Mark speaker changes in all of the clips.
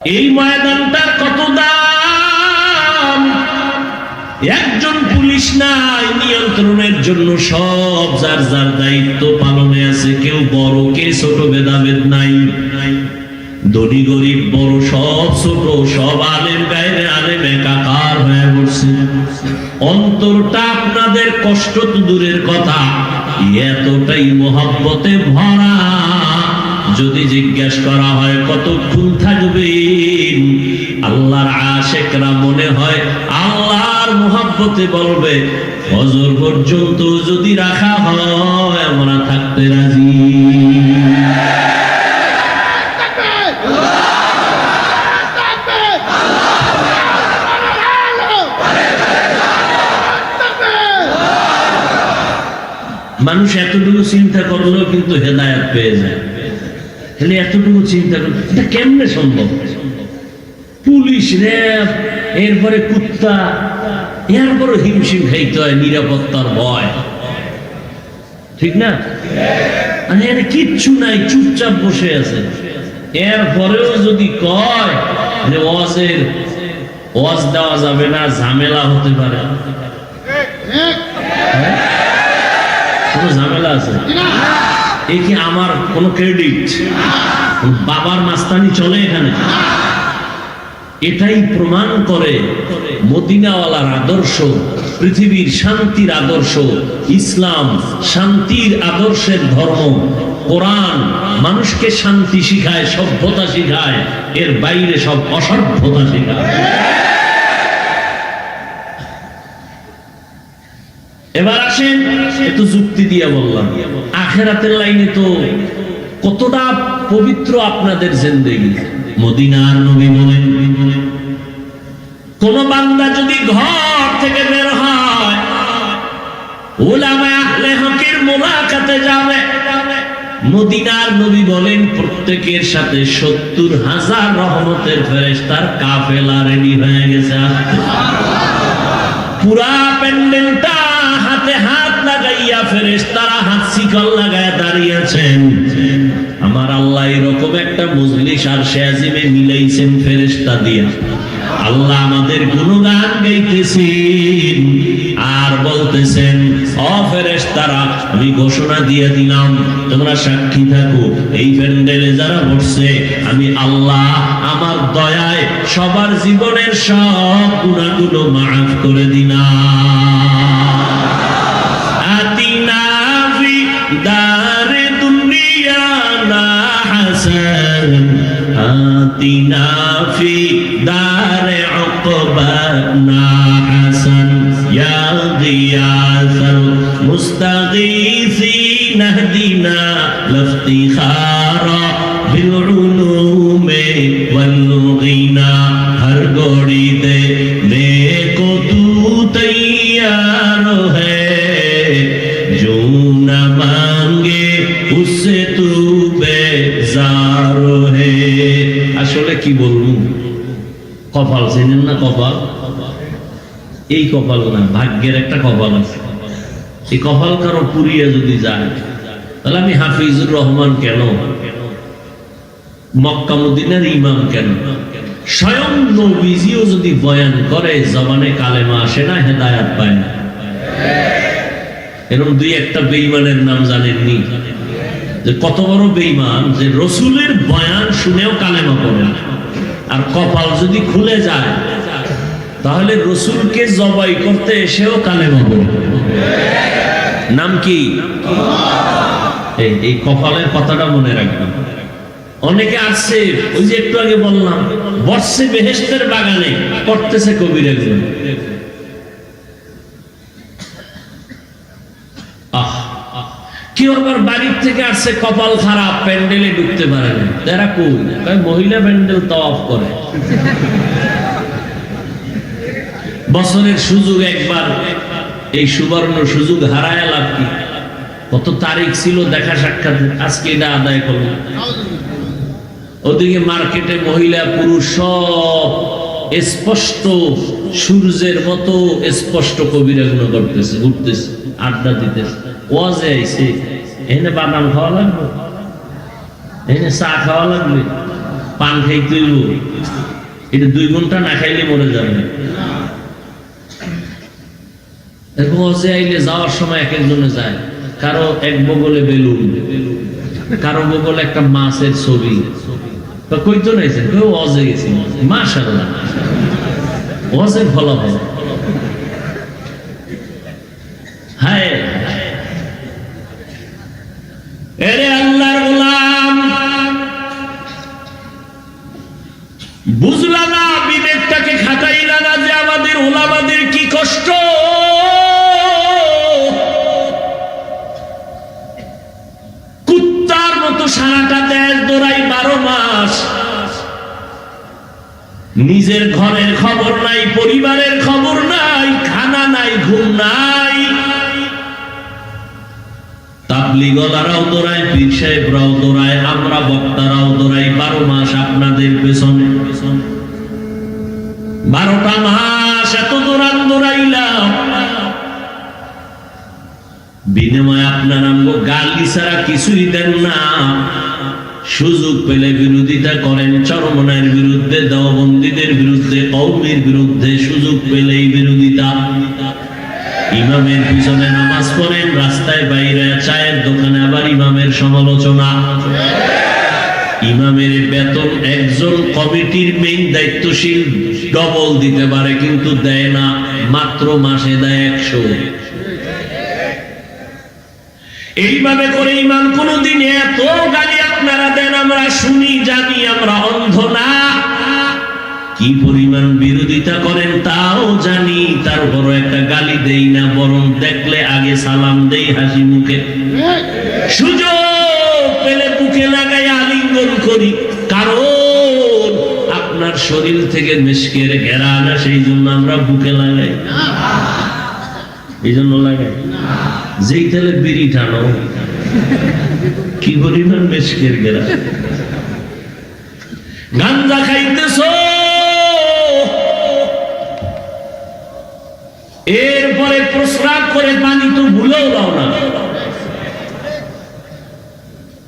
Speaker 1: এই ময়দানটার কত দাম! একজন পুলিশ নাই নিয়ন্ত্রণের জন্য, সব যার যার দায়িত্ব পালনে আছে। কেউ বড় কে ছোট ভেদাভেদ নাই। ধনী গরিব বড় সব ছোট, সব আলেম গায়রে আলেম একাকার হয়ে পড়ছে। অন্তরটা আপনাদের কষ্ট তো দূরের কথা, এতটাই মোহাব্বতে ভরা। যদি জিজ্ঞেস করা হয় কতক্ষণ থাকবেন, আল্লাহর আশিকরা মনে হয় আল্লাহর মোহাব্বতে বলবে ফজর পর্যন্ত যদি রাখা হয় আমরা থাকতে রাজি। মানুষ এতটুকু চিন্তা করলেও কিন্তু হেদায়েত পেয়ে যায়। তাহলে এতটুকু চিন্তা করলে এটা কেমনে সম্ভব? পুলিশ, র্যাব, এরপরে কুত্তা, এরপরে হিমশিম খাইতে হয় নিরাপত্তার ভয়, ঠিক না? এখানে কিচ্ছু নাই, চুপচাপ বসে আছে। এরপরেও যদি কয় যে ওয়াজ দেওয়া যাবে না, ঝামেলা হতে পারে, কোনো ঝামেলা আছে? এ কি আমার কোন ক্রেডিট? বাবার মাস্তানি চলে এখানে? এটাই প্রমাণ করে মদিনাওয়ালার আদর্শ পৃথিবীর শান্তির আদর্শ। ইসলাম শান্তির আদর্শের ধর্ম। কোরআন মানুষকে শান্তি শিখায়, সভ্যতা শিখায়, এর বাইরে সব অসভ্যতা শিখায়। এবার আসেন, একটু যুক্তি দিয়ে বললাম, আখিরাতের লাইনে তো কতটা পবিত্র আপনাদের জিন্দেগি। মদিনার নবী বলেন, কোন বান্দা যদি ঘর থেকে বের হয় উলামায়ে আহলে হকের মুলাকাতে যাবে, মদিনার নবী বলেন প্রত্যেকের সাথে ৭০,০০০ রহমতের ফেরেশতার কাফেলা রেডি হয়ে গেছে। পুরা প্যান্ডেলটা হাতে হাত লাগাইয়া ফেরেশতারা হাত শিকল লাগায় দাঁড়িয়ে আছেন। আমার আল্লাহ এরকম একটা মজলিস আরশে আজিমে মিলাইছেন ফেরেশতা দিয়া। আল্লাহ আমাদের গুণগান গাইতেছেন আর বলতেছেন, ও ফেরেশতারা আমি ঘোষণা দিয়ে দিলাম, তোমরা সাক্ষী থাকো, এই প্যান্ডেলে যারা বসছে আমি আল্লাহ আমার দয়ায় সবার জীবনের সব গুনাহগুলো মাফ করে দিলাম। আতিনা ফি দারে দুনিয়া না হাসান, আতিনা ফি দারে উকবা না হাসান, ইয়া গিয়াসাল মুস্তাগীসিন ইহদিনা লিফতিখারা বিল উলুমে ওয়াল গিনা। हर घड़ी दे देखो तू तैयार है, जो न मांगे उससे तू बेजार है। আসলে কি বলবো, কপাল চেনেন না? কপাল, এই কপাল না, ভাগ্যের একটা কপাল আছে। এই কপাল কারো পুরিয়ে যদি যায়, তাহলে আমি হাফিজুর রহমান কেন, মক্কা মদিনার ইমাম কেন? স্বয়ং নবীজিও যদি বয়ান করে জবানে কালেমা আসে না, হেদায়েত পায় না। এরকম দুই একটা বেঈমানের নাম জানেননি? যে কত বড় বেঈমান, যে রসুলের বয়ান শুনেও কালেমা পড়ে না। আর কপাল যদি খুলে যায় তাহলে রসুলকে জবাই করতে এসেও কালেমা পড়ে। নাম কি? এই কপালের কথাটা মনে রাখবেন। অনেকে আসছে, ওই যে একটু আগে বললাম, বসছে বেহেশতের বাগানে, করতেছে কবিরা গুনাহ। কেউ আবার বাড়ির থেকে আসছে, কপাল খারাপ, প্যান্ডেলে ঢুকতে পারে না। তারা কই? মহিলা প্যান্ডেল তাওয়াফ করে। বছরের সুযোগ একবার, এই সুবর্ণ সুযোগ হারায় লাভ কি? কত তারিখ ছিল দেখা সাক্ষাৎ, আজকে এটা আদায় করলো। ওদিকে মার্কেটে মহিলা পুরুষ সব স্পষ্ট সূর্যের মতো স্পষ্ট কবিরা গুনাহ করতেছে, উঠতেছে, আড্ডা দিতেছে। ওয়াজে আইছে, এনে বাদাম খাওয়া লাগবে, এনে চা খাওয়া লাগবে, পান খাইতে হইব, এটা 2 ঘন্টা না খাইলে মরে যাবে। এরপর হজে আইলে যাওয়ার সময় এক একজনে যায়, কারো এক বগলে বেলুন, কারো বগলে একটা মাছের ছবি। কইতো নাইছেন, কেউ হজে গেছি, মাশাআল্লাহ হজের ফলাফল। হায় এরে আল্লাহর গোলাম, বুঝলা না, বিবেকটাকে খাটাইলা না যে আমাদের ওলামাদের কি কষ্ট। কুত্তার মতো সারাটা দেশ দৌড়াই 12 মাস, নিজের ঘরের খবর নাই, পরিবারের খবর নাই, খানা নাই, ঘুম নাই। তাবলীগওয়ালারাও দৌড়ায়, পীর সাহেবরাও দৌড়ায়, আমরা বক্তারাও দৌড়াই 12 মাস আপনাদের পেছনে। 12টা মাস এত দৌড়াইলাম, বিনিময়ে আপনার আমগো গালি ছাড়া কিছুই দেন না। সুযোগ পেলে বিরোধিতা করেন, চরমনায়ের বিরুদ্ধে, দেওবন্দীদের বিরুদ্ধে, কওমের বিরুদ্ধে সুযোগ পেলেই বিরোধিতা। ইমামের পিছনে নামাজ পড়েন, রাস্তায় বাইরে চায়ের দোকানে আবার ইমামের সমালোচনা। ইমামের বেতন একজন কমিটির মেইন দায়িত্বশীল ডবল দিতে পারে, কিন্তু দেয় না, মাত্র মাসে দেয় 100। এইভাবে করে ইমাম কোনদিন এত গালি আপনারা দেন, আমরা শুনি, জানি, আমরা অন্ধ না। কি পরিমাণ বিরোধিতা করেন তাও জানি, তারপর একটা গালি দেই না, বরং দেখলে আগে সালাম দেই হাসি মুখে। সুযোগ পেলে বুকে লাগাই আলিঙ্গন করি, কারণ আপনার শরীর থেকে মিশকের ঘেরান আসে, সেই জন্য আমরা বুকে লাগাই। এই জন্য লাগাই, যেই তেলে বিড়ি টানো, কি পরিমাণ মিশকের ঘেরা। গাঞ্জা খাইতেছ, এরপরে প্রস্রাব করে পানি তো ভুলেও দাও না।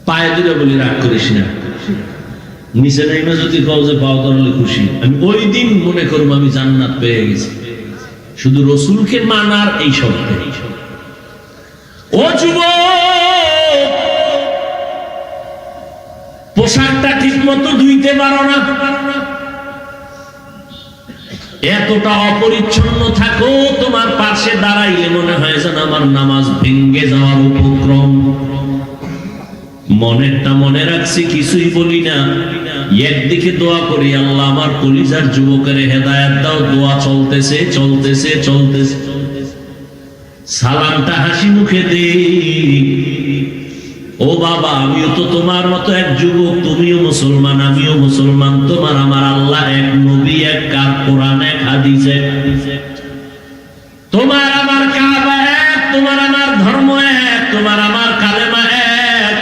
Speaker 1: পায়ে দিলে বলি রাগ করিস না, নিচে নাইমা যদি কও যে পাও ধরলে খুশি, আমি ওই দিন মনে করবো আমি জান্নাত পেয়ে গেছি, শুধু রসুলকে মানার এই শর্তে। ও যুবক, পোশাকটা ঠিক মতো ধুইতে পারো না, এতটা অপরিচ্ছন্ন থাকো, তোমার পাশে দাঁড়াইলে মনে হয় যেন আমার নামাজ ভেঙ্গে যাওয়ার উপক্রম। মনেরটা মনে রাখছি, কিছুই বলি না, একদিকে দোয়া করি, আল্লাহ আমার কলিজার যুবকের হেদায়েত দাও। দোয়া চলতেছে চলতেছে চলতেছে, সালামটা হাসি মুখে দে। ও বাবা, আমিও তো তোমার মতো এক যুবক, তুমিও মুসলমান, আমিও মুসলমান, তোমার আমার আল্লাহ এক, নবী এক, কোরআন এক, হাদিস এক, তোমার আমার কাবা এক, তোমার আমার ধর্ম এক, তোমার আমার কালেমা এক।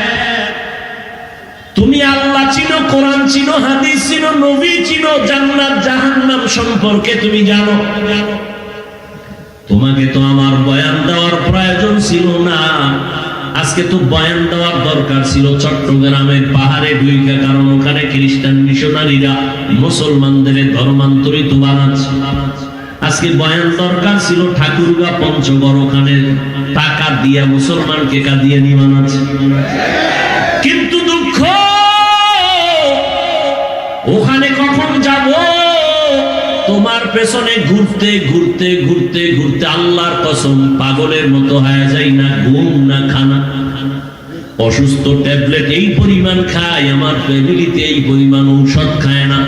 Speaker 1: তুমি আল্লাহ চিনো, কোরআন চিনো, হাদিস চিনো, নবী চিনো, জান্নাত জাহান্নাম সম্পর্কে তুমি জানো। তোমাকে তো আমার বয়ান দেওয়ার প্রয়োজন ছিল না, আজকে তো বয়ান দেওয়ার দরকার ছিল চট্টগ্রামের পাহাড়ে ঢুইকা, কারণ ওখানে খ্রিস্টান মিশনারিরা মুসলমানদের ধর্মান্তরিত বানাচ্ছে। আজকে বয়ান দরকার ছিল ঠাকুরগা পঞ্চগড়, ওখানে টাকা দিয়া মুসলমানকে কাঁদিয়ে নিয়ে বানাচ্ছে। কিন্তু দুঃখ, ওখানে কখন যাব? তোমার পেছনে ঘুরতে ঘুরতে ঘুরতে ঘুরতে আল্লাহর কসম পাগলের মতো হয়ে যাই না, ঘুম না খানা। অসুস্থ ট্যাবলেট এই পরিমাণ খায়, আমার ফ্যামিলিতে এই পরিমাণ ঔষধ খায় না।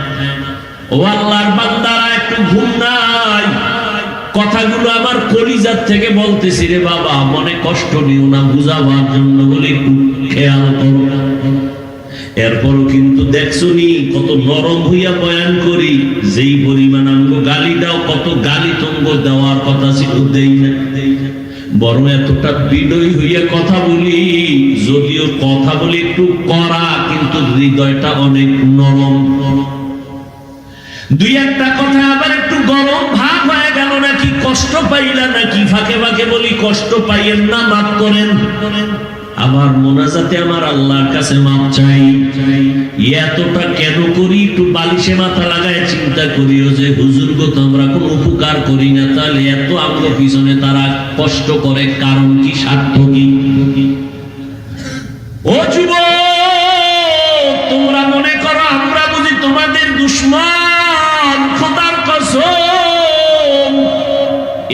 Speaker 1: ও আল্লাহর বান্দারা, একটু ঘুম নাই। কথাগুলো আমার কলিজার থেকে বলতেছি রে বাবা, মনে কষ্ট নিও না, বুঝাবার জন্য বলে একটু খেয়াল করো। এরপরও কিন্তু দেখছো নি কত নরম হইয়া বয়ান করি, যেই পরিমাণ আমগো গালি দাও, কত গালি তঙ্গ দেওয়ার কথা ছিল দেই না, বরং এতটা বিনয়ী হইয়া কথা বলি। যদিও কথা বলি একটু কড়া, কিন্তু হৃদয়টা অনেক নরম। দুই একটা কথা আবার একটু গরম ভাব হয়ে গেল নাকি, কষ্ট পাইলা নাকি, ফাঁকে ফাঁকে বলি কষ্ট পাইয়েন না, মাফ করেন। আবার মোনাজাতে আমার আল্লাহর কাছে মাপ চাই। এতটা কেন করি? একটু বালিশে মাথা লাগায় চিন্তা করিও যে হুজুর গো তো আমরা কোনো উপকার করি না, তাহলে এত আমগো পিছনে তারা কষ্ট করে কারণ কি, স্বার্থ কি? ও যুবক, তোমরা মনে করো আমরা বুঝি তোমাদের দুশমন? খোদার কসম,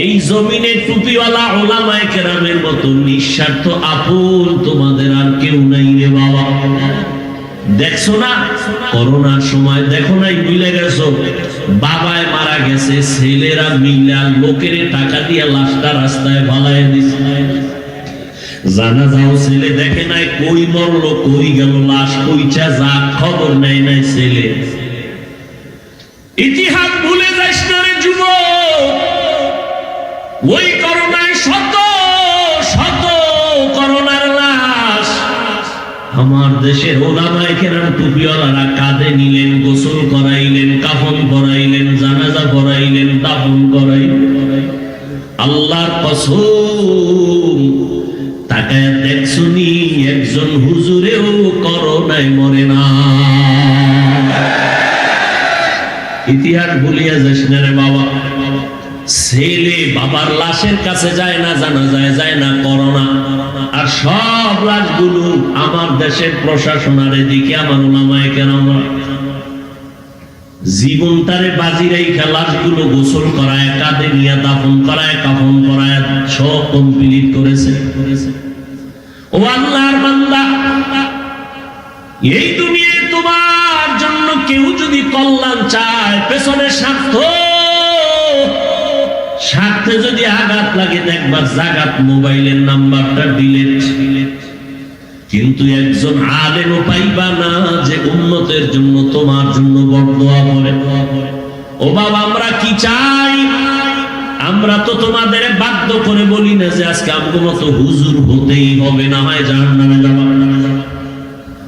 Speaker 1: এই জমিনে টুপিওয়ালা ওলামায়ে কেরামের মতো নিঃস্বার্থ আপন তোমাদের আর কেউ নাই রে বাবা। দেখছো না করোনার সময়, দেখো নাই মিলে গেছো, বাবায় মারা গেছে, ছেলেরা মিলা লোকের টাকা দিয়ে লাশটা রাস্তায় ভালায় দিছে। জানাজাও ছেলে দেখে নাই, কই মরলো কই গেল লাশ, কইটা যা খবর নেয় নাই ছেলে। ইতিহাস ভুলে যাস না রে যুবক। ওই করোনায় শত শত করোনার লাশ আমার দেশের ওলামায়ে কেরাম টুপিওয়ালারা কাঁধে নিলেন, গোসল করাইলেন, কাফন পরাইলেন, জানাজা পরাইলেন, দাফন করাইলেন। আল্লাহর কসম, তাকায় দেখছুনি একজন হুজুরেও করোনায় মরে না। ইতিহাস ভুলিয়া যাস না রে বাবা। ছেলে বাবার লাশের কাছে যায় না, জানাজায় যায় না, করোনা। আর সব লাশগুলো আমার দেশের প্রশাসনের দিকে আমার ওলামায়ে কেরামরা জীবনটারে বাজি রেখে লাশগুলো গোসল করায়, কাঁধে নিয়ে দাফন করায়, কাফন করায় সব কমপ্লিট করেছে। ও আল্লাহর বান্দা, এই দুনিয়ায় তোমার জন্য কেউ যদি কল্যাণ চায়, পেছনে স্বার্থে যদি আঘাত লাগে, দেখবার জাগাত মোবাইলের নাম্বারটা ডিলিট। কিন্তু একজন আলেমও পাইবা না যে উম্মতের জন্য তোমার জন্য বরদোয়া করে। ও বাবা, আমরা কি চাই? আমরা তো তোমাদের বাধ্য করে বলি না যে আজকে আমগো মতো হুজুর হতেই হবে, না হয় জাহান্নামে যাবা।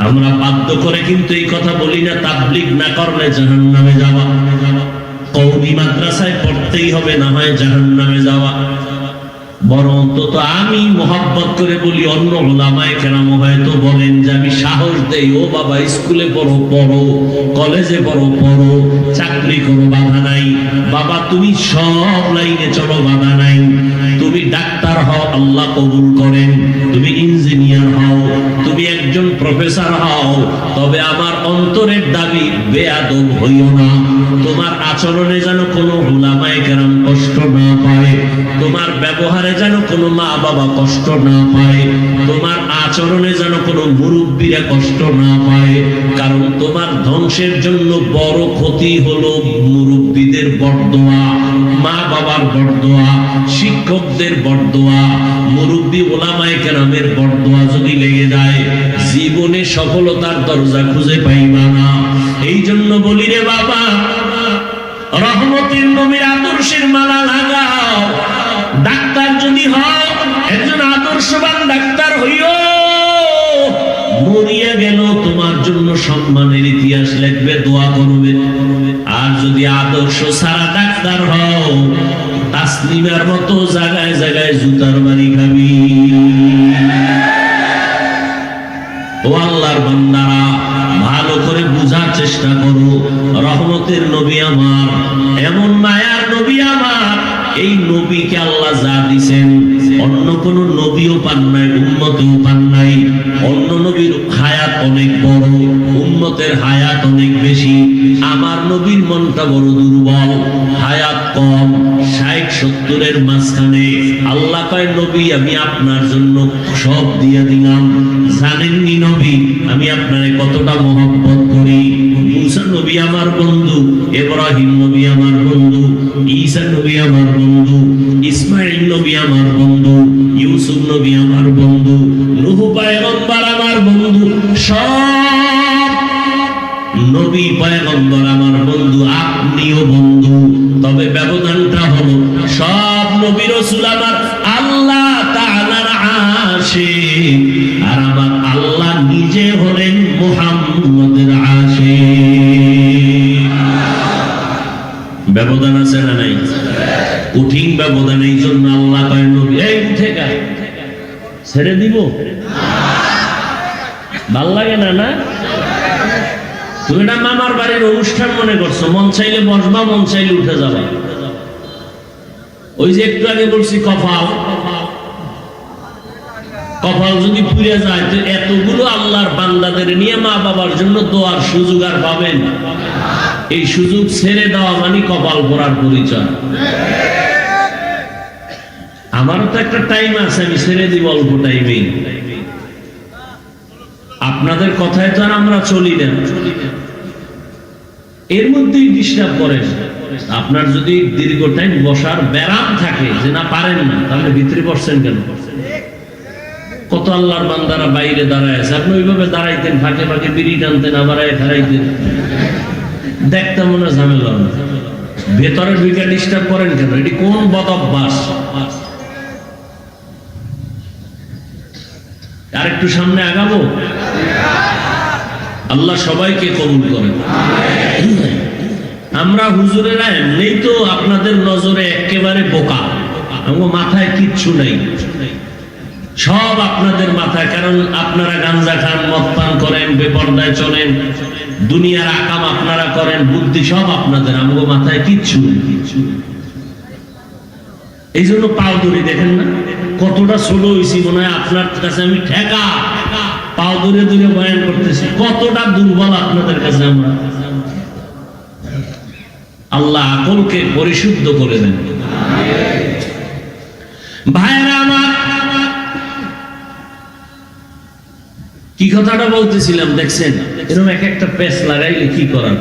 Speaker 1: আমরা বাধ্য করে কিন্তু এই কথা বলি না তাবলীগ না করলে জাহান্নামে যাবা, কওমি মাদ্রাসায় পড়তেই হবে, না হয় জাহান্নামে যাওয়া। বরং অন্তত আমি মোহাব্বত করে বলি, অন্য ওলামায়ে কেরাম হয়তো বলেন যে আমি সাহস দেই, ও বাবা স্কুলে পড়ো পড়ো, কলেজে পড়ো পড়ো, চাকরি করো বাধা নাই, বাবা তুমি সব লাইনে চলো বাধা নাই, তুমি ডাক্তার হও আল্লাহ কবুল করেন, তুমি ইঞ্জিনিয়ার হও, তুমি একজন প্রফেসর হও, তবে আমার অন্তরের দাবি বেয়াদব হইও না। তোমার আচরণে যেন কোনো ওলামায়ে কেরাম কষ্ট না পায়, তোমার ব্যবহারে যেন কোনো মা বাবা কষ্ট না পায়, তোমার আচরণে যেন কোনো মুরব্বীরা কষ্ট না পায়। কারণ তোমার ধ্বংসের জন্য বড় ক্ষতি হলো মুরব্বীদের বরদোয়া, মা বাবার বরদোয়া, শিক্ষকদের বরদোয়া, মুরব্বী ওলামায়ে কেরামের বরদোয়া যদি লেগে যায়, জীবনে সফলতার দরজা খুঁজে পাইবা না। এই জন্য বলি রে বাবা, রহমতের নবীর আদর্শের মালা লাগাও। ডাক্তার যদি হয়, একজন আদর্শবান ডাক্তার হইও, মরিয়া গেল তোমার জন্য সম্মানের ইতিহাস লিখবে, দোয়া করবে। আর যদি আদর্শ ছাড়া ডাক্তার হও, তাসলিমার মতো জায়গায় জায়গায় জুতার বাড়ি খাবি। ও আল্লাহর বান্দারা, ভালো করে বুঝার চেষ্টা করো। রহমতের নবী আমার, এমন মায়ার নবী আমার, এই নবীকে আল্লাহ যা দিয়েছেন অন্য কোন নবীও পান নাই, উম্মতেও পান নাই। অন্য নবীর হায়াত অনেক বড়, উম্মতের হায়াত অনেক বেশি। আমার নবীর মনটা বড় দুর্বল, হায়াত কম, 60-70-এর মাঝখানে। আল্লাহ কয়, নবী আমি আপনার জন্য সব দিয়ে দিলাম। জানেননি নবী আমি আপনারে কতটা মহব্বত করি। মুসা নবী আমার বন্ধু, ইব্রাহিম নবী আমার বন্ধু, ঈসা নবী আমার বন্ধু, ইসমাঈল নবী আমার বন্ধু, ইউসুফ নবী আমার বন্ধু, নূহ পয়গম্বর আমার বন্ধু। সব নবী পয়গম্বর আমার বন্ধু, আপনিও বন্ধু। তবে ব্যবধানটা হলো, সব নবী রাসূল আমার আল্লাহ তাআলার আশিক, আর আমার আল্লাহ নিজে হলেন মুহাম্মদের আশিক। ব্যবধান আছে না নাই? কঠিন ব্যবধান। এই জন্য আল্লাহ কয়, নবী এই উঠে গা ছেড়ে দিব। ভাল লাগে না? না, তুমি না মামার বাড়ির অনুষ্ঠান মনে করছো, মন চাইলে বসবা, মন চাইলে উঠে যাবা। ওই যে একটু আগে বলছি কপাল, কপাল যদি পুড়ে যায় তো এতগুলো আল্লাহর বান্দাদের নিয়ে মা বাবার জন্য দোয়ার সুযোগ আর পাবেন? এই সুযোগ ছেড়ে দেওয়া মানে কপাল পোড়ার পরিচয়। আমারও তো একটা টাইম আছে, আমি ছেড়ে দিব অল্প টাইমেই। আপনাদের কথায় তো আর আমরা চলি না, এর মধ্যেই ডিস্টার্ব করেন। আপনার যদি দীর্ঘ টাইম বসার ব্যারাম থাকে যে না পারেন না, তাহলে ভিতরে বসছেন কেন? কত আল্লাহর বান্দারা বাইরে দাঁড়ায় আছে, আপনি ওইভাবে দাঁড়াইতেন, ফাঁকে ফাঁকে বিড়ি টানতেন, আবার খারাইতেন, দেখতে মনে ঝামেলা। ভেতরে ঢুকে ডিস্টার্ব করেন কেন? এটি কোন বদ অভ্যাস? আর একটু সামনে আগাবো। আল্লাহ সবাইকে কবুল করেন। আমরা হুজুরেরা এমনিই তো আপনাদের নজরে একেবারে বোকা, আমার মাথায় কিচ্ছু নাই, সব আপনাদের মাথায়। কারণ আপনারা গাঞ্জা খান, মদ পান করেন, বেপরদায় চলেন, দুনিয়ার আকাম আপনারা করেন, বুদ্ধি সব আপনাদের, আমার মাথায় কিচ্ছু নেই। এই জন্য পাও ধরে দেখেন না কতটা ছোট হয়েছি, মনে হয় আপনার কাছে আমি ঠেকা, পাও ধরে ধরে বয়ান করতেছি, কতটা দুর্বল আপনাদের কাছে আমরা। আল্লাহ আকলকে পরিশুদ্ধ করে দেন। ভাইরা আমার, কি কথাটা বলতেছিলাম দেখছেন? এরকম এক একটা পেস লাগাইলে কি করার?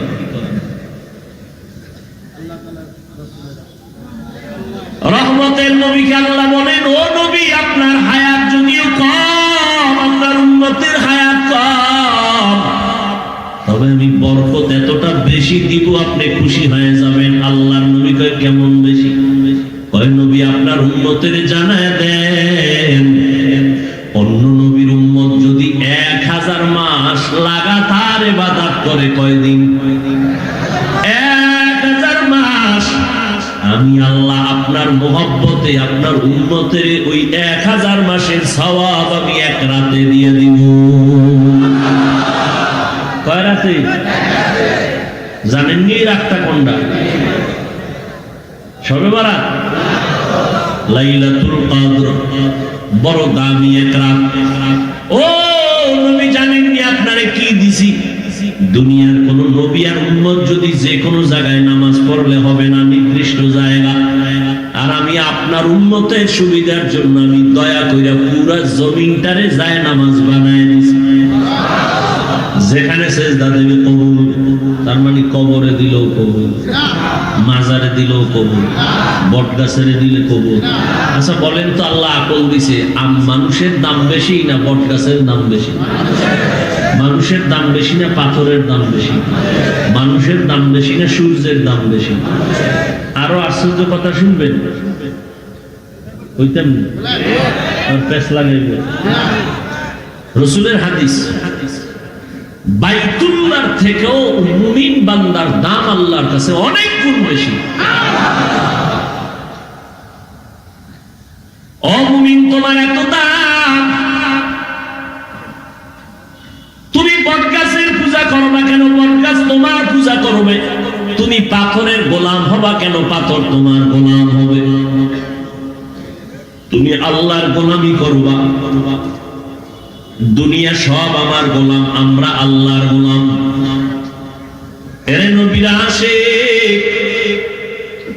Speaker 1: রহমতের নবীকে আল্লাহ বলেন, ও নবী, আপনার হায়াত যদিও কম, আপনার উম্মতের হায়াত কম, তবে আমি বরকত এতটা বেশি দিব, আপনি খুশি হয়ে যাবেন। আল্লাহর নবী কয় কেমন বেশি? কয় নবী আপনার উম্মতের জানায় দেন, অন্য নবীর উম্মত যদি 1000 মাস লাগাতার ইবাদত করে, কয়দিন? 1000 মাস। আমি আল্লাহ আপনার মোহব্বতে আপনার উম্মতের ওই 1000 মাসের সওয়াব আমি এক রাতে দিয়ে দিব। কয় রাতে? জানেননি রাতটা কোনটা? শবে বরাত, লাইলাতুল কদর, বড় দামি এক রাত। ও নবী, জানেননি আপনারে কি দিছি? দুনিয়ার কোন নবী আর উম্মত যদি যে কোনো জায়গায় নামাজ পড়লে হবে না, নির্দিষ্ট জায়গা। আর আমি আপনার উম্মতের সুবিধার জন্য আমি দয়া কইরা পুরা জমিনটারে যায় নামাজ বানায় দিছি। যেখানে সেজদা দেবে কবুল, তার মানে কবরে দিলেও কবুল, মাজারে দিলেও কবুল, বট গাছের দিলে কবুল। আচ্ছা বলেন তো, আল্লাহ আকল দিছে, মানুষের দাম বেশি না বট গাছের দাম বেশি? মানুষের দাম বেশি না পাথরের দাম বেশি? মানুষের দাম বেশি না সূর্যের দাম বেশি? আরো আশ্চর্য কথা শুনবেন, হইতেন পেছ লাগাইবে। রাসূলের হাদিস, বাইতুল্লাহর থেকেও মুমিন বান্দার দাম আল্লাহর কাছে অনেক গুণ বেশি। অমুমিন তোমার এত দাম, তুমি বটগাছের পূজা করবা কেন? বটগাছ তোমার পূজা করবে। তুমি পাথরের গোলাম হবা কেন? পাথর তোমার গোলাম হবে। তুমি আল্লাহর গোলামি করবা। দুনিয়া সব আমার গোলাম, আমরা আল্লাহর গোলাম। এর নবীরা আসে,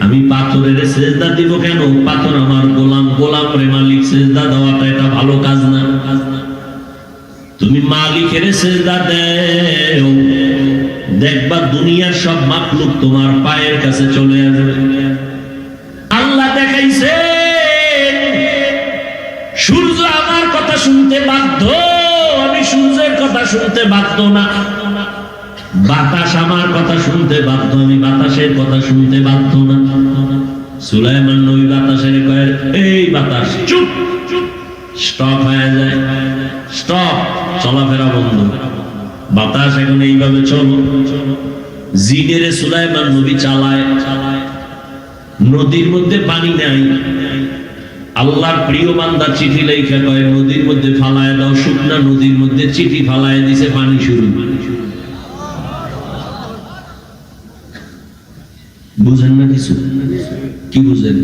Speaker 1: আমি পাথরের সেজদা দিব কেন? পাথর আমার গোলাম, গোলাম রে মালিক সেজদা দেওয়াটা এটা ভালো কাজ না। তুমি মালিকের সেজদা দেও, দেখবা দুনিয়ার সব মাখলুক তোমার পায়ের কাছে চলে আসবে। আল্লাহ দেখাইছে সূর্য আমার কথা শুনতে বাধ্য, আমি সূর্যের কথা শুনতে বাধ্য না। বাতাস আমার কথা শুনতে বাধ্য, আমি বাতাসের কথা শুনতে বাধ্য না। সুলাইমান নবী বাতাসের কয়, এই বাতাস চুপ, স্টপ হয়ে যায়, স্টপ, চলাফেরা বন্ধ। বাতাস এখন এইভাবে চলো। জিনের সুলাইমান নবী চালায়, নদীর মধ্যে পানি নাই, আল্লাহর প্রিয় বান্দা চিঠি লেখা কয় নদীর মধ্যে ফালায় দাও, শুকনা নদীর মধ্যে চিঠি ফালায় দিছে, পানি শুরু। বুঝেন না কিছু? কি বুঝেন?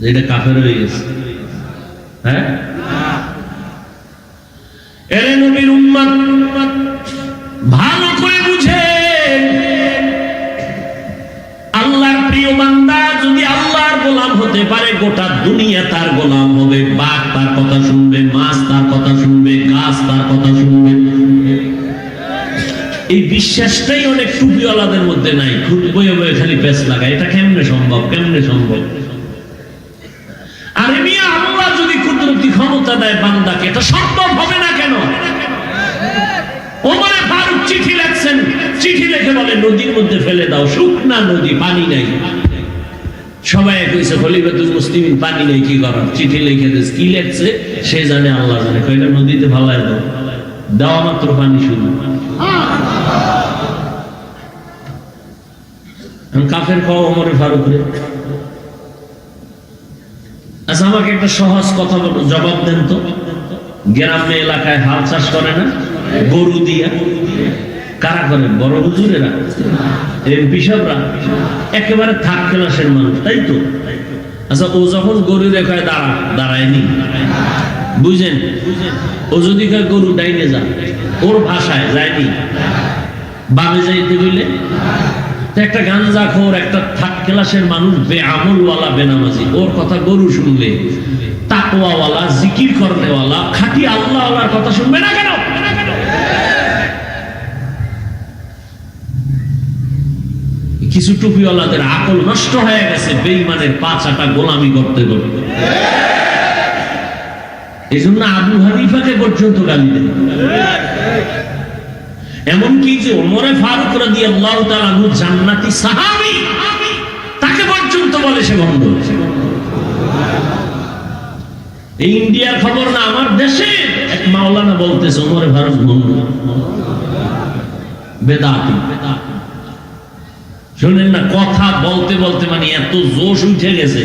Speaker 1: এটা কাফের হয়ে গেছে। হ্যাঁ, এরে নবীর উম্মত ভালো করে বুঝেন, আল্লাহর প্রিয় বান্দা যদি আল্লাহর গোলাম হতে পারে, গোটা দুনিয়া তার গোলাম হবে। বাঘ তার কথা শুনবে, মাছ তার কথা শুনবে, গাছ তার কথা শুনবে। এই বিশ্বাসটাই অনেক টুপিওয়ালাদের মধ্যে নাই। খুব বয়ে বয়ে খালি পেছ লাগায়, এটা কেমনে সম্ভব, কেমনে সম্ভব? আরে মিয়া, আল্লাহ যদি কুদরতি ক্ষমতা দেয় বান্দাকে, এটা সম্ভব হবে না কেন? ওমর ফারুক চিঠি লিখছেন, চিঠি লিখে বলে নদীর মধ্যে ফেলে দাও, শুকনা নদী, পানি নাই। সবাই কইছে খলিফাতুল মুসলিমিন, পানি নেই, কি করার? চিঠি লিখে দিস, কি লিখছে সে জানে, আল্লাহ জানে। কইলা নদীতে ফালায় দাও, দেওয়া মাত্র পানি শুরু। কাফের খাওয়া ওমরে ফারুক রে। আচ্ছা, আমাকে একটা সহজ কথা জবাব দেন তো, গ্রামে এলাকায় হাল চাষ করে না গরু দিয়া? কারা করে? বড় হুজুরেরা, এমপি সাহেবরা, একেবারে থাক ক্লাসের মানুষ, তাই তো? আচ্ছা, ও যখন গরু রেখায় দাঁড়ায়নি, বুঝেন? ও যদি কয় গরু ডাইনে যা, ওর ভাষায় যায়নি, বামে যাইতে বললে একটা গাঞ্জাখোর, একটা থার্ড ক্লাসের মানুষ, বেআমলওয়ালা, বেনামাজি, ওর কথা গরু শুনলে তাকওয়াওয়ালা, জিকির করনেওয়ালা, খাঁটি আল্লাহওয়ালার কথা শুনবে না কেন? কিছু টুপিওয়ালাদের আকল নষ্ট হয়ে গেছে, বেঈমানের পাঁচাটা গোলামি করতে করতে। এই জন্য আবু হানিফাকে পর্যন্ত গালি দেন। এমনকি যে ওমরে ফারুক রাদিয়াল্লাহু তাআলা আনহু জান্নাতি সাহাবী, তাকে পর্যন্ত বলে সে ভণ্ড। এই ইন্ডিয়ার খবর না, আমার দেশে এক মাওলানা বলতেছে ওমরে ফারুক ভণ্ড, বেদাতি। শুনেন না, কথা বলতে বলতে মানে এত জোশ উঠে গেছে,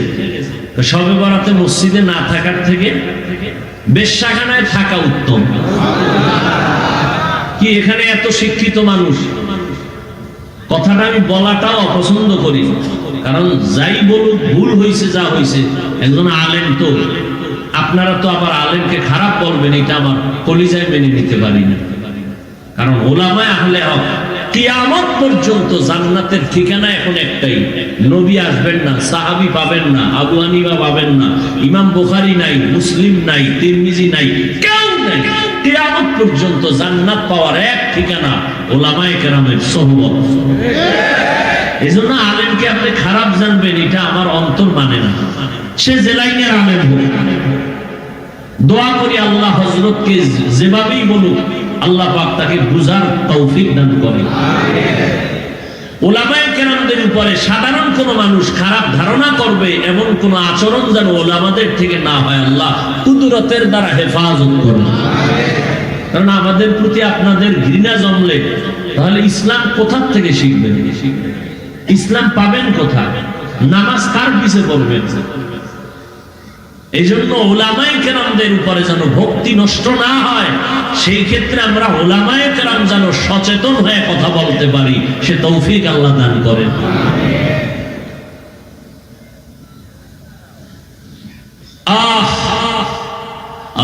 Speaker 1: সবে বরাতে মসজিদে না থাকার থেকে বেশ্যাখানায় থাকা উত্তম। কি এখানে এত শিক্ষিত মানুষ? কথাটা আমি বলাটাও অপছন্দ করি, কারণ যাই বলুক ভুল হয়েছে, যা হয়েছে, একজন আলেম তো, আপনারা তো আবার আলেমকে খারাপ বলবেন, এটা আমার কলিজায় মেনে নিতে পারি না। কারণ ওলামায়ে আহলে হক কিয়ামত পর্যন্ত জান্নাতের ঠিকানা এখন একটাই, নবী আসবেন না, সাহাবী পাবেন না, আবু হানিফা পাবেন না, ইমাম বুখারী নাই, মুসলিম নাই, তিরমিজি নাই, কেউ নাই। কিয়ামত পর্যন্ত জান্নাত পাওয়ার এক ঠিকানা ওলামায়ে কেরামের সোহবত। এজন্য আলেমকে আপনি খারাপ জানবেন, এটা আমার অন্তর মানে না। সে যে লাইনের আলেম হোক, দোয়া করি আল্লাহ হযরতকে যেভাবেই বলুক, আল্লাহ পাক তাকে বুঝার তৌফিক দান করে। ওলামায়ে কেরামদের উপরে সাধারণ কোন মানুষ খারাপ ধারণা করবে, এমন কোন আচরণ যেন ওলামাদের থেকে না হয়, আল্লাহ কুদরতের দ্বারা হেফাজত করুন। কারণ আমাদের প্রতি আপনাদের ঘৃণা জমলে তাহলে ইসলাম কোথা থেকে শিখবেন? ইসলাম পাবেন কোথায়? নামাজ কার পিছে পড়বেন? এই জন্য ওলামায়ে কেরামদের উপরে যেন ভক্তি নষ্ট না হয়, সেই ক্ষেত্রে আমরা ওলামায়ে কেরাম যেন সচেতন হয়ে কথা বলতে পারি, সে তৌফিক আল্লাহ দান করেন।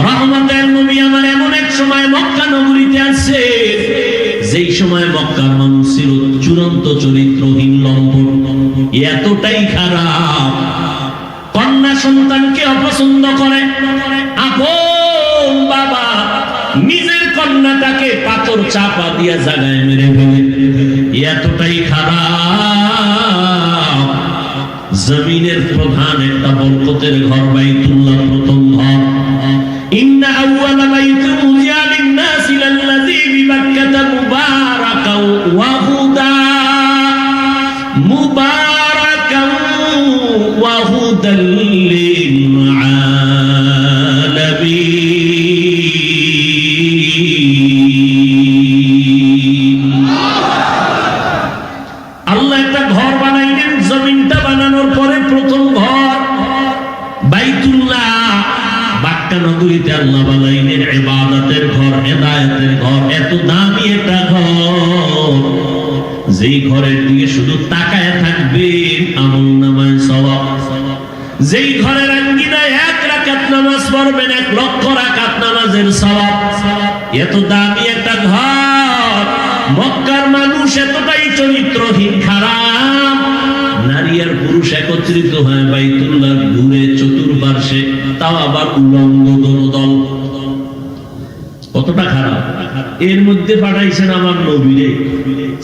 Speaker 1: রহমতের নবী আমার এমন এক সময় মক্কা নগরীতে আসছে, যেই সময় মক্কার মানুষ ছিল চূড়ান্ত চরিত্রহীন, লম্পট, এতটাই খারাপ, কন্যা সন্তানকে অপছন্দ করে। আপন বাবা নিজের কন্যাটাকে পাথর চাপা দিয়া জায়গায় মেরে ফেলে, এতটাই খারাপ। জমিনের প্রধান একটা বরকতের ঘর বাইতুল্লাহ, প্রথম ঘর। ইন্না আউওয়ালা বাইতিন উযিয়া লিন-নাসি লাল্লাযী বিবাক্কাতা মুবারাকাও ওয়া হুদা, মুবারাকাও ওয়া হুদাল লিল-আলামিন। আল্লাহ একটা ঘর বানাইলেন, জমিনটা বানানোর পরে প্রথম ঘর বাইতুল্লাহ নগরীতে আল্লাহ বালাইনের ইবাদতের ঘর, হেদায়েতের ঘর, এত দামি একটা ঘর, যেই ঘরের দিকে শুধু তাকায় থাকবে আমলনামায় সওয়াব। যেই ঘরের আঙ্গিনায় 1 রাকাত নামাজ পড়বেন 1 লক্ষ রাকাত নামাজের সওয়াব। এত দামি একটা ঘর, মক্কার মানুষ এতটাই চরিত্রহীন, খারাপ। নারী আর পুরুষ একত্রিত হয় বাইতুল্লাহ ঘুরে চতুর্পার্শ্বে, তাও আবার উলঙ্গ দল। কতটা খারাপ। এর মধ্যে পাঠাইছেন আমার নবীরে,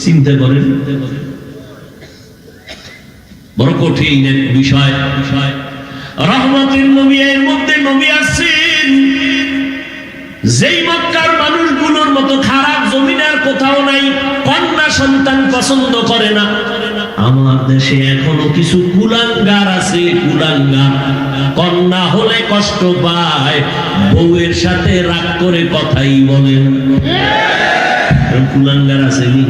Speaker 1: চিন্তা করেন, বড় কঠিন এক বিষয়। রহমতের নবী, এর মধ্যে নবী আসছেন যেই মক্কার মানুষগুলোর মতো খারাপ জমিনের কোথাও নাই, কন্যা সন্তান পছন্দ করে না। আমার দেশে এখনো কিছু কুলাঙ্গার আছে, কুলাঙ্গার, কন্যা হলে কষ্ট পায়, বউয়ের সাথে রাগ করে কথাই বলেন। কুলাঙ্গার আছে নি?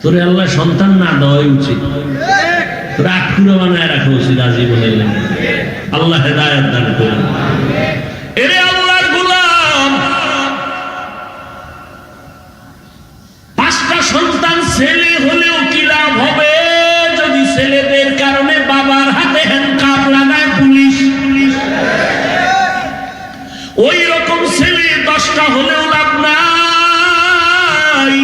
Speaker 1: তোরে আল্লাহ সন্তান না দেওয়াই উচিত, রাগ করে বানায় রাখা উচিত আজীবনের। আল্লাহ হেদায়েত দান করেন। এরে আল্লাহর গোলাম, 5টা সন্তান ছেলে হলেও কি লাভ হবে যদি ছেলেদের কারণে বাবার হাতে হ্যান্ডকাপ লাগায় পুলিশ? ওই রকম ছেলে 10টা হলেও লাভ নাই।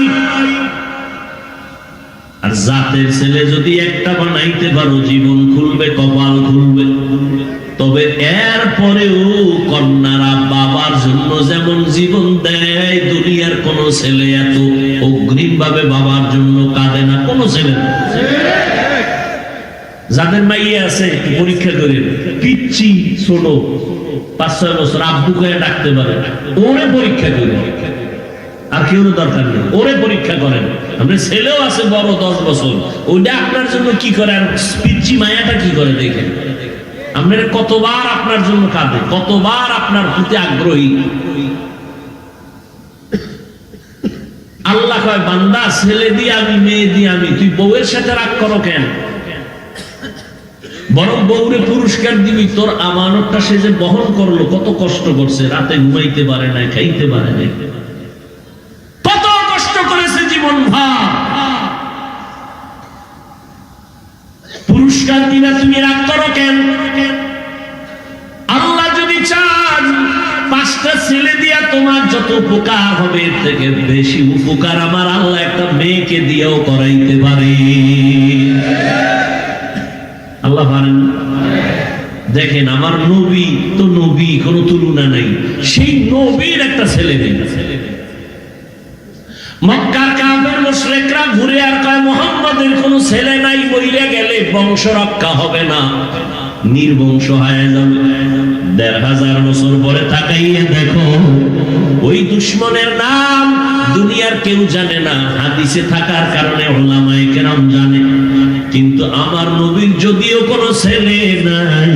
Speaker 1: আর জাতের ছেলে যদি একটা বানাইতে পারো, জীবন খুলবে, কপাল খুলবে। তবে এর পরেও কন্যারা বাবার জন্য যেমন জীবন দেয়, দুনিয়ার কোন ছেলে এত অগ্রিম ভাবে বাবার জন্য কাঁদে না, কোন ছেলে না। যাদের মাইয়ে আছে পরীক্ষা করে, পিচ্ছি ছোট 5-6 বছর আব্বুকে ডাকতে পারে, ওরে পরীক্ষা করে। আর কেউ দরকার নেই, ওরে পরীক্ষা করেন। আমরা ছেলেও আছে বড় 10 বছর, ওইটা আপনার জন্য কি করে, আর পিচ্ছি মায়াটা কি করে দেখেন। আপনার কতবার আপনার জন্য কাঁদে, কতবার আপনার প্রতি আগ্রহী। আল্লাহ কয়, বান্দা ছেলে দিয়ে আমি, মেয়ে দিয়ে আমি, তুই বউয়ের সাথে রাগ করো কেন? বরং বউরে পুরস্কার দিবি, তোর আমানতটা সে যে বহন করলো, কত কষ্ট করছে, রাতে ঘুমাইতে পারে না, খাইতে পারে না, কত কষ্ট করেছে জীবন ভর। পুরস্কার দিনা তুমি রাগ করো কেন? আল্লাহ যদি চান 5টা ছেলে দিয়া তোমার যত উপকার হবে, এর থেকে বেশি উপকার আমার আল্লাহ একটা মেয়েকে দিয়েও করাইতে পারে। আল্লাহ পারেন। দেখেন, আমার নবী তো নবী, কোন তুলনা নাই। সেই নবীর একটা ছেলে নেই। মক্কার কাফের মুশরিকরা ঘুরে আর কয়, মুহাম্মদের কোন ছেলে নাই, মইরা গেলে বংশ রক্ষা হবে না, নির্বংশ হয়ে যাবে। 1500 বছর পরে তাকাইয়ে দেখো, ওই দুশমনের নাম দুনিয়ার কেউ জানে না, হাদিসে থাকার কারণে উলামায়ে কেরাম জানে। কিন্তু আমার নবীর যদিও কোনো ছেলে নাই,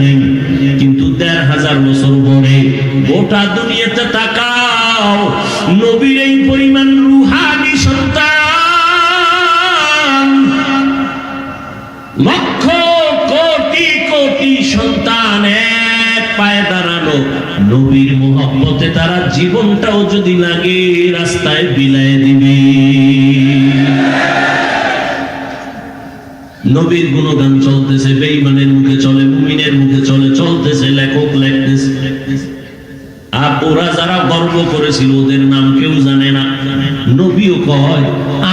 Speaker 1: কিন্তু 1500 বছর পরে গোটা দুনিয়াতে তাকাও, নবীর এই পরিমাণ রুহানি সন্তান, লক্ষ কোটি কোটি সন্তান এক পায়ে দাঁড়ানো। নবীর মোহব্বতে তারা জীবনটাও যদি লাগে রাস্তায় বিলায় দিবে। নবীর গুণগান চলতেছে, বেঈমানের মুখে চলে, মুমিনের মুখে চলে, চলতেছে, লেখক লিখতেছে। আর ওরা যারা গর্ব করেছিল ওদের নাম কেউ জানে না। নবীও কয়,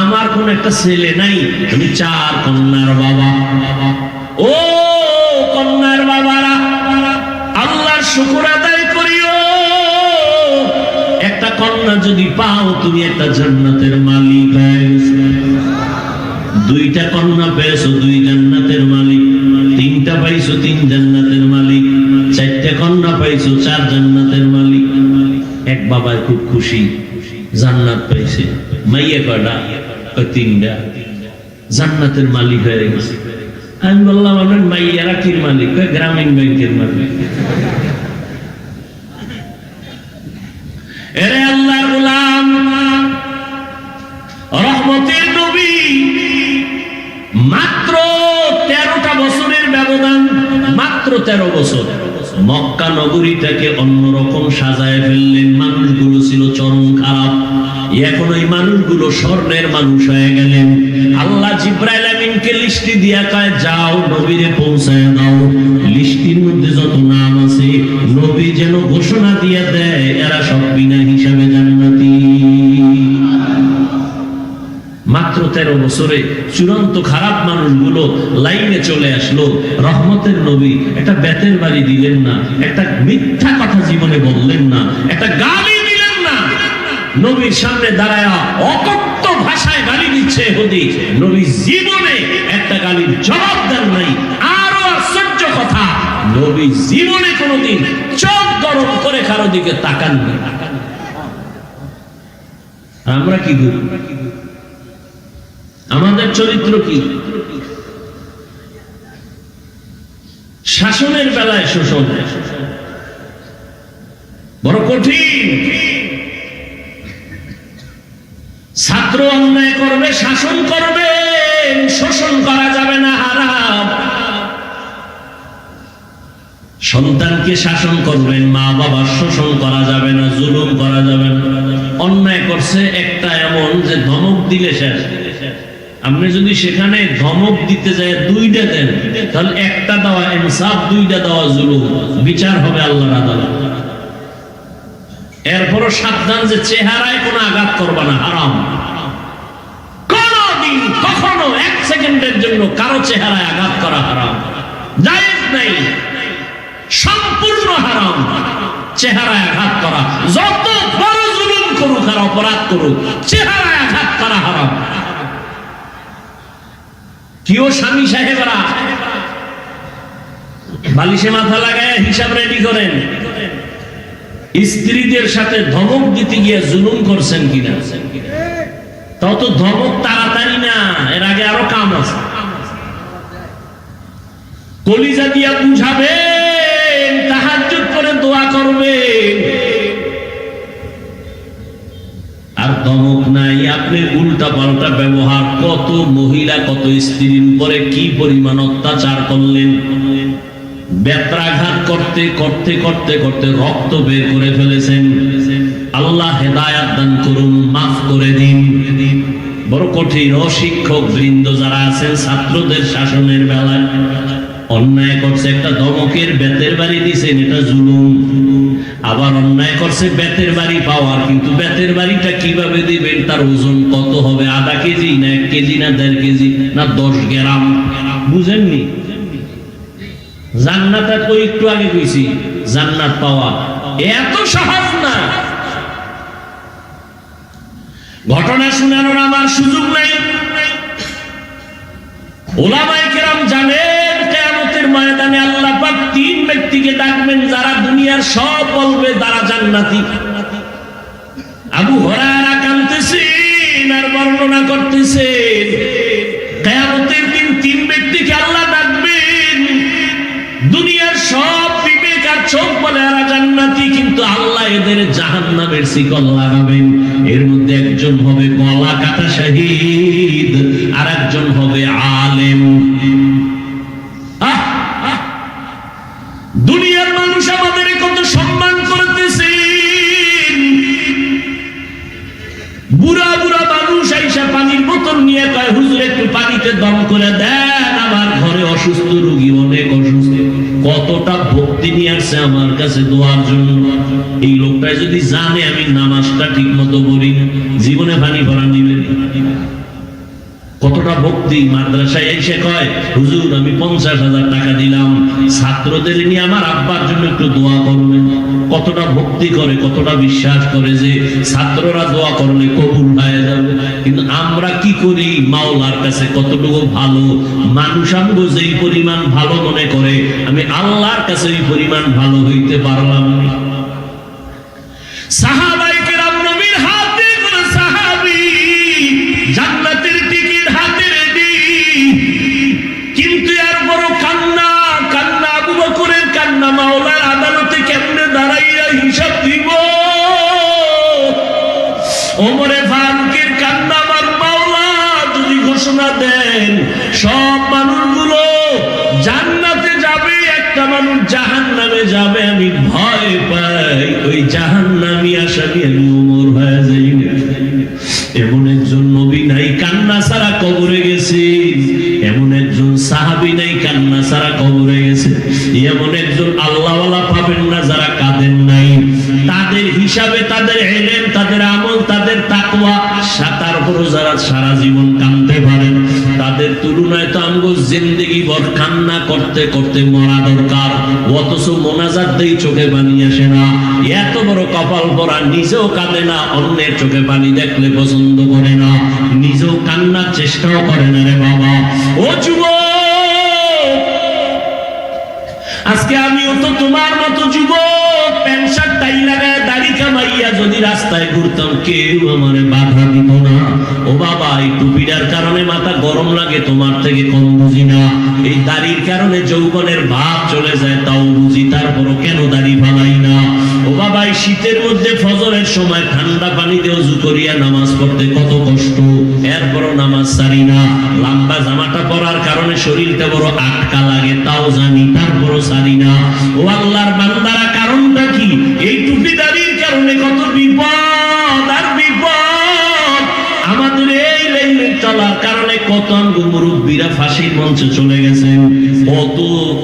Speaker 1: আমার কোন একটা ছেলে নাই, আমি 4 কন্যার বাবা। ও কন্যার বাবারা, আল্লাহর শুকর আদায় করিও। একটা কন্যা যদি পাও, তুমি একটা জান্নাতের মালিক হয়ে গেছো। 2টা কন্যা পেয়েছো, 2 জান্নাতের মালিক। 3টা পাইছো, 3 জান্নাতের মালিক। 4টা কন্যা পাইছো, 4 জান্নাতের মালিক। এক বাবা খুব খুশি, জান্নাত পাইছে। মাইয়া কয়টা? 3টা, জান্নাতের মালিক হয়ে গেছে। আমি বললাম, আপনার মাইয়ারা কি মালিক? গ্রামীণ ব্যাংকের মালিক। এরে আল্লাহর গোলাম, রহমতের নবী, মাত্র 13টা বছরের ব্যবধান, মাত্র 13 বছর। মক্কা নগরীটাকে অন্যরকম সাজায় ফেললেন। মানুষগুলো ছিল চরম খারাপ, এখন ওই মানুষগুলো স্বর্ণের মানুষ হয়ে গেলেন। আল্লাহ জিব্রাইল আমিনকে লিস্টি দিয়া কয়, যাও নবীরে পৌঁছায় দাও, লিস্টির মধ্যে যত নাম আছে নবী যেন ঘোষণা দিয়ে দেয় এরা সব বিনা হিসাবে জান্নাতি। মাত্র 13 বছরে চূড়ান্ত খারাপ মানুষগুলো লাইনে চলে আসলো। রহমতের নবী একটা বেতের বাড়ি দিলেন না, একটা মিথ্যা কথা জীবনে বললেন না, একটা গালি দিলেন না। নবীর সামনে দাঁড়ায় অকথ্য ভাষায় গালি দিচ্ছে ইহুদি, নবী জীবনে একটা গালির জবাব দেন নাই। আরো আশ্চর্য কথা, নবী জীবনে কোনোদিন চোখ গরম করে কারো দিকে তাকান না। আমরা কি করি? আমাদের চরিত্র কি? শাসনের বেলায় শোষণ বড় কঠিন। ছাত্র অন্যায় করবে, শাসন করবে, শোষণ করা যাবে না, হারাম। সন্তানকে শাসন করবেন, মা বাবার শোষণ করা যাবে না, জুলুম করা যাবে না। অন্যায় করছে একটা এমন যে ধমক দিলে শেষ। আপনি যদি সেখানে ধমক দিতে যায় 2টা দেন, তাহলে একটা দেওয়া ইনসাফ, 2টা দেওয়া জুলুম, বিচার হবে আল্লাহর আদালত। এরপরও সাবধান যে চেহারায় কোনো আঘাত করবা না, হারাম। কোনদিন কখনো 1 সেকেন্ডের জন্য কারো চেহারায় আঘাত করা হারাম, জায়েজ নাই, সম্পূর্ণ হারাম। চেহারায় আঘাত করা, যত বড় জুলুম করুক আর অপরাধ করুক, চেহারায় আঘাত করা হারাম। কেউ স্বামী সাহেবরা বালিশে মাথা লাগায় হিসাব রেডি করেন, স্ত্রীদের সাথে ধমক দিতে গিয়ে জুলুম করছেন কিনা। তাও তো ধমক তাড়াতাড়ি না, এর আগে আরো কাম আছে। কলিজা দিয়া বুঝাবেন, তাহাজ্জুদ করে দোয়া করবেন, আর ধমক নাই। আপনি উল্টা পাল্টা ব্যবহার, কত মহিলা কত স্ত্রীর উপরে কি পরিমাণ অত্যাচার করলেন। বেত্রাঘাত করতে করতে করতে করতে রক্ত বের করে ফেলেছেন। আল্লাহ হেদায়াত দান করুন, মাফ করে দিন। বড় কঠিন। অশিক্ষক বৃন্দ যারা আছেন, ছাত্রদের শাসনের বেলায় অন্যায় করছে, একটা ধমকের বেতের বাড়ি দিছেন, এটা জুলুম। আবার অন্যায় করছে বেতের বাড়ি পাওয়ার, কিন্তু বেতের বাড়িটা কিভাবে দিবেন, তার ওজন কত হবে, আধা কেজি না 1 কেজি না 1.5 কেজি না 10 গ্রাম, বুঝেননি? জান্নাত তো একটু আগে কইছি, জান্নাত পাওয়া এত সহজ না। ঘটনা শোনানোর আমার সুযোগ নাই। ওলামায়ে কেরাম জানেন কিয়ামতের ময়দানে আল্লাহ পাক 3 ব্যক্তিকে ডাকবেন, যারা দুনিয়ার সব বলবে তারা জান্নাতি। আবু হুরায়রা কাঁদতেছেন আর বর্ণনা করতেছেন, কিয়ামতের দিন 3 ব্যক্তিকে আল্লাহ ডাকবেন। দুনিয়ার সব বিবেক আর চোখ বলে এরা জান্নাতি, কিন্তু আল্লাহ এদের জাহান্নামের শিকল লাগাবেন। এর মধ্যে একজন হবে গলা কাটা শহীদ, আর একজন হবে আলেম। দুনিয়ার মানুষ আমাদের কত সম্মান করতেছে, বুড়া বুড়া মানুষ আইসা পানির বোতল নিয়ে কয়, হুজুর একটু পানিতে দম করে দেন, আমার ঘরে অসুস্থ রোগী, অনেক অসুস্থ। কতটা ভক্তি নিয়ে আসছে আমার কাছে দোয়ার জন্য। এই লোকটা যদি জানে আমি নামাজটা ঠিক মতো পড়ি না, জীবনে পানি ভরা নিবে। কতটা ভক্তি। মাদ্রাসায় এসে কয়, হুজুর আমি 50,000 টাকা দিলাম, ছাত্রদের নিয়ে আমার আব্বার জন্য একটু দোয়া করবেন। কতটা ভক্তি করে, কতটা বিশ্বাস করে যে ছাত্ররা দোয়া করলে কবুল হয়ে যাবে। কিন্তু আমরা কি করি, মাওলার কাছে কতটুকু ভালো। মানুষ আমগো যেই পরিমাণ ভালো মনে করে, আমি আল্লাহর কাছে ওই পরিমাণ ভালো হইতে পারলাম না। সাহাবায়ে কেরাম নবীর হাতে কোন সাহাবী জান্নাতের টিকিট হাতে রেডি, কিন্তু এর বড় কান্না, কান্না আবু বকরের কান্না, মাওলার আদালতে কেমনে দাঁড়াইয়া হিসাব দিব। ওমরে ফারুকের কান্না, আমার মাওলা যদি ঘোষণা দেন সব মানুষগুলো জান্নাতে যাবে, একটা মানুষ জাহান্নামে যাবে, আমি ভয় পাই ওই জাহান্নামী আসামি আমি ওমর হয়ে যাই। এমন একজন নবী নাই কান্না ছাড়া কবরে গেছে, এমন একজন সাহাবী নাই কান্না ছাড়া কবরে গেছে, এমন একজন আল্লাহওয়ালা পাবেন না যারা কাঁদেন নাই। তাদের হিসাবে তাদের ইলম, তাদের আমল, তাদের তাকওয়া, তারপরও যারা সারা জীবন কাঁদতে পারেন, তাদের তুলনায় তো আমগো জিন্দেগি ভর কান্না করতে করতে মরা দরকার, অথচ মোনাজাত দেই চোখে পানি আসে না। এত বড় কপাল পরা, নিজেও কাঁদে না, অন্যের চোখে পানি দেখলে পছন্দ করে না, নিজেও কান্নার চেষ্টাও করে না রে বাবা। ও যুবক, আজকে আমিও তো তোমার মতো যুবক, প্যান্ট শার্ট টাই লাগায় দাড়ি কামাইয়া যদি রাস্তায় ঘুরতাম কেউ আমারে বাধা দিত না। ও বাবা, এই টুপিটার কারণে মাথা গরম লাগে, তোমার থেকে কম বুঝি না। এই দাড়ির কারণে যৌবনের ভাব চলে যায়, তাও বুঝি, তারপরও কেন দাড়ি ফালাই না। ও বাবা, এই শীতের মধ্যে ফজরের সময় ঠান্ডা পানিতে ওযু করিয়া নামাজ পড়তে কত কষ্ট, এরপরও নামাজ ছাড়ি না। লম্বা জামাটা পরার কারণে শরীরটা বড় আটকা লাগে, তাও জানি, তারপরও ছাড়ি না। ও আল্লাহর বান্দারা, কারণটা কি? এই টুপি দাড়ির কারণে কত বিপদ আর বিপদ। আমাদের এই লাইনে চলার কারণে কত মুরব্বীরা ফাঁসির মঞ্চে চলে গেছেন, কত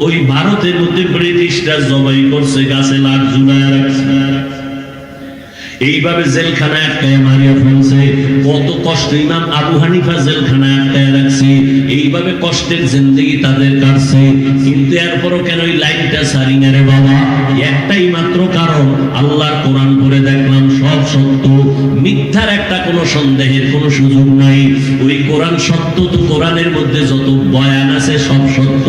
Speaker 1: ওই ভারতের মধ্যে ব্রিটিশরা জবাই করছে, গাছে লাঠ ঝুলায় রাখছে, এইভাবে জেলখানায় আটকায় মারিয়া ফেলছে। কত কষ্ট ইমাম আবু হানিফা জেলখানায় আটকায় রাখছে, এইভাবে কষ্টের জিন্দেগি তাদের কাটছে। কিন্তু এরপরও কেন ওই লাইনটা ছাড়ি না রে বাবা? একটাই মাত্র কারণ, আল্লাহর কোরআন পড়ে দেখলাম সব সত্য, মিথ্যার একটা কোনো সন্দেহের কোনো সুযোগ নাই। ওই কোরআন সত্য, তো কোরআনের মধ্যে যত বয়ান আছে সব সত্য।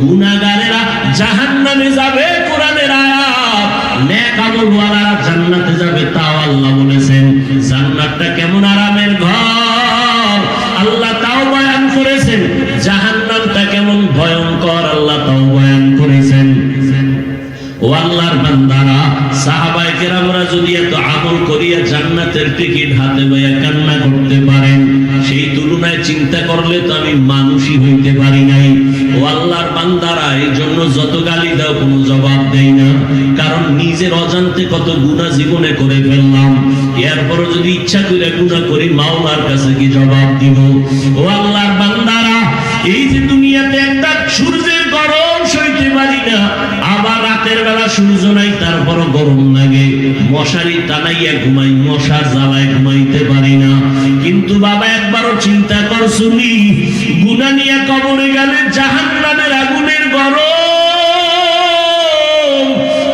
Speaker 1: গুনাহগারেরা জাহান্নামে যাবে কোরআনের আয়াত, নেক আমলওয়ালারা জান্নাতে যাবে তাও আল্লাহ বলেছেন। জান্নাতটা কেমন আরামের ঘর আল্লাহ তাও বয়ান করেছেন, জাহান্নামটা কেমন ভয়ঙ্কর আল্লাহ তাও বয়ান করেছেন। ও আল্লাহর বান্দারা, সাহাবায়ে কেরামরা যদি এত আমল করিয়া জান্নাতের টিকিট হাতে বইয়া কান্না করতে পারেন, সেই তুলনায় চিন্তা করলে তো আমি মানুষই হইতে পারি নাই। ও আল্লাহর বান্দারা, এই জন্য যত গালি দাও কোনো জবাব দেই না, কারণ নিজের অজান্তে কত গুনাহ জীবনে করে ফেললাম। এরপরও যদি ইচ্ছা করে গুনাহ করি, মাওলার কাছে কি জবাব দিব? ও আল্লাহর বান্দারা, এই যে দুনিয়াতে একটা সূর্যের গরম সইতে পারি না, আবার রাতের বেলা সূর্য নাই তারপরও গরম লাগে, মশারি টানাইয়া ঘুমাই, মশার জ্বালায় ঘুমাইতে পারি না। কিন্তু বাবা, একবারও চিন্তা করছুনি গুনাহ নিয়ে কবরে গেলে জাহান্নামের আগুনের গরম,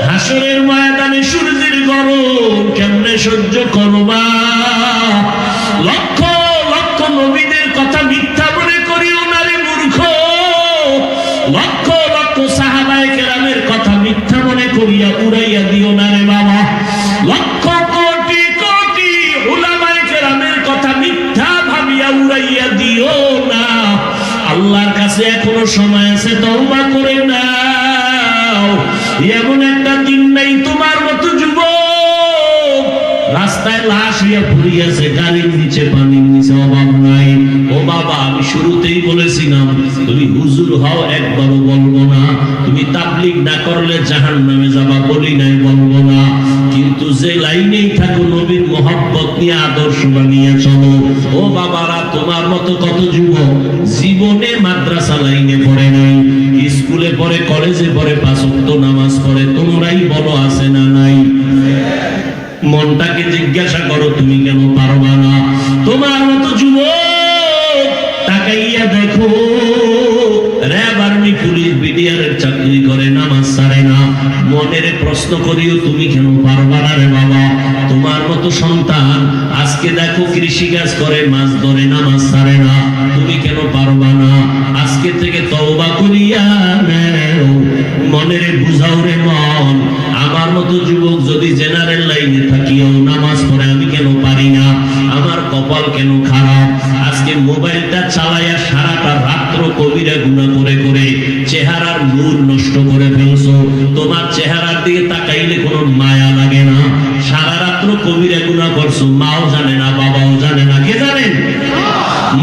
Speaker 1: হাসরের ময়দানে সূর্যের গরম কেমনে সহ্য করবা? লক্ষ লক্ষ নবীদের কথা মিথ্যা মনে করিও না রে মূর্খ, লক্ষ লক্ষ সাহাবায়ে কেরামের কথা মিথ্যা মনে করিয়া উড়াইয়া দিও না রে বাবা। লক্ষ কোটি কোটি উলামায়ে কেরামের কথা মিথ্যা ভাবিয়া উড়াইয়া দিও না। আল্লাহর কাছে এখনো সময় আছে, তওবা করে নাও। এমন একটা দিন নাই তোমার মতো যুবক রাস্তায় লাশ হইয়া পড়িয়াছে, গাড়ির নিচে, পানির নিচে, অভাব নাই। ও বাবা, আমি শুরুতেই বলেছিলাম তুমি হুজুর হও একবারও বলবো না, তুমি তাবলীগ না করলে জাহান্নামে যাবা বলি নাই, বলবো না। কিন্তু যে লাইনেই থাকো নবীর মহব্বত নিয়ে আদর্শ বানিয়ে চলো। ও বাবারা, তোমার মতো কত যুবক জীবনে মাদ্রাসা লাইনে পড়ে নাই, স্কুলে পড়ে, কলেজে পড়ে, 5 ওয়াক্ত নামাজ পড়ে, তোমরাই বলো আছে না নাই? মনটাকে জিজ্ঞাসা করো, তুমি কেন পারবা না? তোমার মতো যুবক তাকাইয়া দেখো, র‍্যাব, আর্মি, পুলিশ, বিডিআরের চাকরি করে, নামাজ ছাড়ে না। মনের প্রশ্ন করিও, তুমি কেন পারবা না রে বাবা? তোমার মতো সন্তান আজকে দেখো কৃষিকাজ করে, মাছ ধরে, নামাজ ছাড়ে না, তুমি কেন পারবা না? আজকে থেকে তওবা করিয়া নাও, মনের বুঝাও রে মন। আমার মতো যুবক যদি জেনারেল লাইনে থাকিও নামাজ পড়ে, আমি কেন পারি না? আমার কপাল কেন খারাপ? আজকে মোবাইলটা চালাইয়া সারাটা রাত্র কবিরা গুনাহ করে করে চেহারার নূর নষ্ট করে ফেলছো। তোমার চেহারার দিকে তাকাইলে কোনো মায়া লাগে না, সারা রাত্র কবিরা গুনাহ করছো, মাও জানে না, বাবাও জানে না। কে জানেন?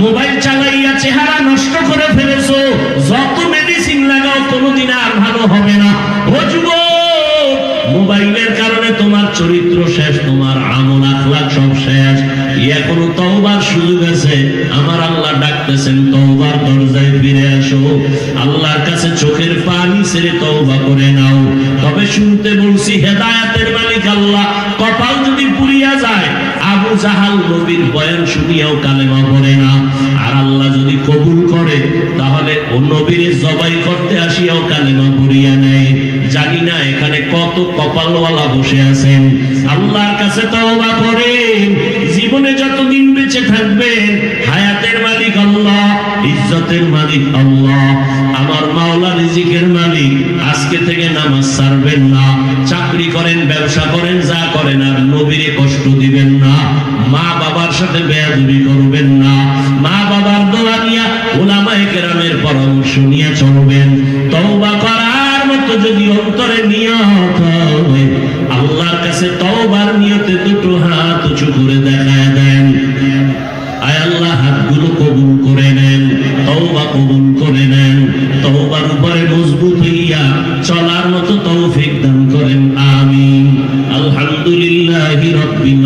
Speaker 1: মোবাইল চালাইয়া চেহারা নষ্ট করে ফেলেছো, যত মেডিসিন লাগাও কোনোদিন আর ভালো হবে না। ও যুবক, এসো, আল্লাহর কাছে চোখের পানি ছেড়ে তওবা করে নাও। তবে শুনতে বলছি, হেদায়েতের মালিক আল্লাহ। কপাল যদি পুড়িয়া যায়, আবু জাহাল নবীর বয়ান শুনিয়াও কালেমা পড়ে না, আর আল্লাহ যদি কবুল করে তাহলে ও নবীর জবাই করতে আসিয়াও কালেমা পড়িয়া নেয়। জানি না এখানে কত কপালওয়ালা বসে আছেন। আল্লাহর কাছে তওবা করেন, জীবনে যতদিন বেঁচে থাকবেন হায়াতের মালিক আল্লাহ, ইজ্জতের মালিক আল্লাহ, আমার মাওলা রিজিকের মালিক। আজকে থেকে নামাজ ছাড়বেন না, চাকরি করেন, ব্যবসা করেন, যা করেন, আর নবীরে কষ্ট দিবেন না, মা বাবার সাথে বেয়াদবি করবেন না, মা বাবার দোয়া নিয়া উলামায়ে কেরামের পরামর্শ নিয়ে চলবেন। তওবা করার মতো যদি অন্তরে নিয়ত হয়, আল্লাহর কাছে তওবার নিয়তে দুটো হাত উঁচু করে দেখায় দেন। আয় আল্লাহ, হাতগুলো কবুল করে নেন, তওবা কবুল করে নেন, তওবার উপরে মজবুত হইয়া চলার মতো তৌফিক দান করেন। আমিন। আলহামদুলিল্লাহি রাব্বিল